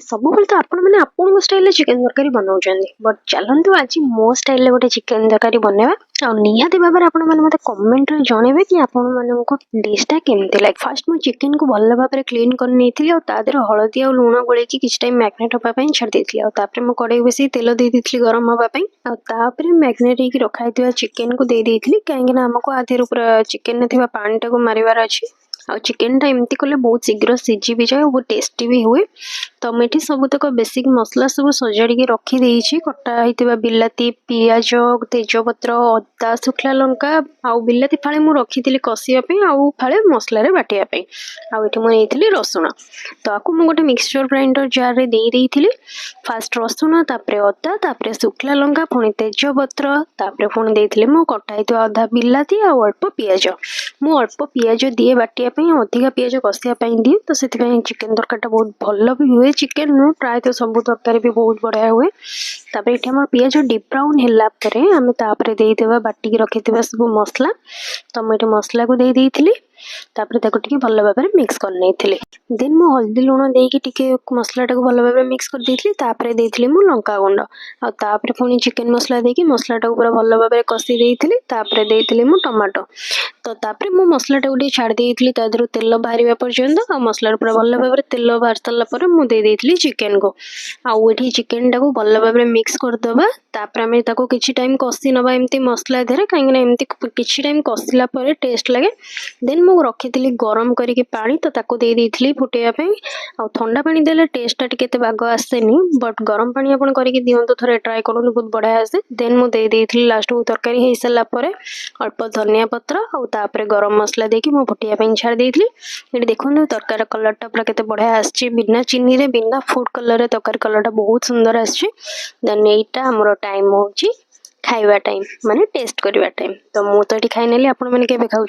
ସବୁବେଳେ ତ ଆପଣମାନେ ଆପଣଙ୍କ ଷ୍ଟାଇଲରେ ଚିକେନ ତରକାରୀ ବନାଉଛନ୍ତି, ବଟ୍ ଚାଲନ୍ତୁ ଆଜି ମୋ ଷ୍ଟାଇଲରେ ଗୋଟେ ଚିକେନ ତରକାରୀ ବନେଇବା। ଆଉ ନିହାତି ଭାବରେ ଆପଣମାନେ ମୋତେ କମେଣ୍ଟରେ ଜଣେଇବେ କି ଆପଣମାନଙ୍କୁ ଡିଶ୍ଟା କେମିତି ଲାଗେ। ଫାର୍ଷ୍ଟ ମୁଁ ଚିକେନକୁ ଭଲ ଭାବରେ କ୍ଲିନ୍ କରି ନେଇଥିଲି, ଆଉ ତା ଦେହରେ ହଳଦୀ ଆଉ ଲୁଣ ଗୋଳେଇକି କିଛି ଟାଇମ୍ ମ୍ୟାରିନେଟ୍ ହେବା ପାଇଁ ଛାଡ଼ି ଦେଇଥିଲି। ଆଉ ତାପରେ ମୁଁ କଡ଼େଇ ବସେଇ ତେଲ ଦେଇ ଦେଇଥିଲି ଗରମ ହେବା ପାଇଁ। ଆଉ ତାପରେ ମ୍ୟାରିନେଟ୍ ହେଇକି ରଖା ହେଇଥିବା ଚିକେନକୁ ଦେଇ ଦେଇଥିଲି, କାହିଁକିନା ଆମକୁ ଆ ଦେହରୁ ପୁରା ଚିକେନରେ ଥିବା ପାଣିଟାକୁ ମାରିବାର ଅଛି। ଆଉ ଚିକେନଟା ଏମିତି କଲେ ବହୁତ ଶୀଘ୍ର ସିଝି ବି ଯାଏ, ବହୁତ ଟେଷ୍ଟି ବି ହୁଏ। ତ ମୁଁ ଏଠି ସବୁତକ ବେସିକ୍ ମସଲା ସବୁ ସଜାଡ଼ିକି ରଖିଦେଇଛି। କଟା ହେଇଥିବା ବିଲାତି, ପିଆଜ, ତେଜପତ୍ର, ଅଦା, ଶୁଖିଲା ଲଙ୍କା ଆଉ ବିଲାତି ଫାଳେ ମୁଁ ରଖିଥିଲି କଷିବା ପାଇଁ, ଆଉ ଫାଳେ ମସଲାରେ ବାଟିବା ପାଇଁ। ଆଉ ଏଠି ମୁଁ ନେଇଥିଲି ରସୁଣ, ତ ଆକୁ ମୁଁ ଗୋଟେ ମିକ୍ସଚର ଗ୍ରାଇଣ୍ଡର ଜାରରେ ଦେଇ ଦେଇଥିଲି। ଫାର୍ଷ୍ଟ ରସୁଣ, ତାପରେ ଅଦା, ତାପରେ ଶୁଖିଲା ଲଙ୍କା, ପୁଣି ତେଜପତ୍ର, ତାପରେ ପୁଣି ଦେଇଥିଲି ମୁଁ କଟା ହେଇଥିବା ଅଧା ବିଲାତି ଆଉ ଅଳ୍ପ ପିଆଜ। ମୁଁ ଅଳ୍ପ ପିଆଜ ଦିଏ ବାଟିବା ପାଇଁ, ଅଧିକା ପିଆଜ କଷିବା ପାଇଁ ଦିଏ, ତ ସେଥିପାଇଁ ଚିକେନ ତରକାରୀଟା ବହୁତ ଭଲ ବି ହୁଏ। ଚିକେନ ନୁହେଁ, ପ୍ରାୟତଃ ସବୁ ତରକାରୀ ବି ବହୁତ ବଢ଼ିଆ ହୁଏ। ତାପରେ ଏଠି ଆମର ପିଆଜ ଡିପ୍ ବ୍ରାଉନ୍ ହେଲା ପରେ ଆମେ ତାପରେ ଦେଇଦେବା ବାଟିକି ରଖିଥିବା ସବୁ ମସଲା। ତ ମୁଁ ଏଠି ମସଲାକୁ ଦେଇ ଦେଇଥିଲି, ତାପରେ ତାକୁ ଟିକେ ଭଲ ଭାବରେ ମିକ୍ସ କରିନେଇଥିଲି। ଦେନ୍ ମୁଁ ହଳଦୀ ଲୁଣ ଦେଇକି ଟିକେ ମସଲାଟାକୁ ଭଲ ଭାବରେ ମିକ୍ସ କରିଦେଇଥିଲି। ତାପରେ ଦେଇଥିଲି ମୁଁ ଲଙ୍କାଗୁଣ୍ଡ, ଆଉ ତାପରେ ପୁଣି ଚିକେନ ମସଲା ଦେଇକି ମସଲାଟାକୁ ପୁରା ଭଲ ଭାବରେ କଷି ଦେଇଥିଲି। ତାପରେ ଦେଇଥିଲି ମୁଁ ଟମାଟୋ। ତ ତାପରେ ମୁଁ ମସଲାଟାକୁ ଟିକେ ଛାଡ଼ି ଦେଇଥିଲି ତା ଦେହରୁ ତେଲ ବାହାରିବା ପର୍ଯ୍ୟନ୍ତ। ଆଉ ମସଲାରୁ ପୁରା ଭଲ ଭାବରେ ତେଲ ବାହାରି ସାରିଲା ପରେ ମୁଁ ଦେଇ ଦେଇଥିଲି ଚିକେନକୁ। ଆଉ ଏଠି ଚିକେନଟାକୁ ଭଲ ଭାବରେ ମିକ୍ସ କରିଦେବା। ତାପରେ ଆମେ ତାକୁ କିଛି ଟାଇମ୍ କଷି ନେବା ଏମିତି ମସଲା ଦେହରେ, କାହିଁକିନା ଏମିତି କିଛି ଟାଇମ୍ କଷିଲା ପରେ ଟେଷ୍ଟ ଲାଗେ। ଦେନ୍ ମୁଁ ରଖିଥିଲି ଗରମ କରିକି ପାଣି, ତ ତାକୁ ଦେଇ ଦେଇଥିଲି ଫୁଟାଇବା ପାଇଁ। ଆଉ ଥଣ୍ଡା ପାଣି ଦେଲେ ଟେଷ୍ଟଟା ଟିକେ ଏତେ ବାଗ ଆସେନି, ବଟ୍ ଗରମ ପାଣି ଆପଣ କରିକି ଦିଅନ୍ତୁ, ଥରେ ଟ୍ରାଏ କରନ୍ତୁ, ବହୁତ ବଢ଼ିଆ ଆସେ। ଦେନ୍ ମୁଁ ଦେଇ ଦେଇଥିଲି ଲାଷ୍ଟକୁ ତରକାରୀ ହେଇସାରିଲା ପରେ ଅଳ୍ପ ଧନିଆ ପତ୍ର, ଆଉ ତାପରେ ଗରମ ମସଲା ଦେଇକି ମୁଁ ଫୁଟାଇବା ପାଇଁ ଛାଡ଼ି ଦେଇଥିଲି। ଏଠି ଦେଖନ୍ତୁ ତରକାରୀ କଲର୍ଟା ପୁରା କେତେ ବଢ଼ିଆ ଆସିଛି, ବିନା ଚିନିରେ ବିନା ଫୁଡ୍ କଲର୍ରେ ତରକାରୀ କଲର୍ଟା ବହୁତ ସୁନ୍ଦର ଆସିଛି। ଦେନ୍ ଏଇଟା ଆମର ଟାଇମ୍ ହେଉଛି ଖାଇବା ଟାଇମ୍, ମାନେ ଟେଷ୍ଟ କରିବା ଟାଇମ୍। ତ ମୁଁ ତ ଏଠି ଖାଇନେଲି, ଆପଣମାନେ କେବେ ଖାଉଛନ୍ତି?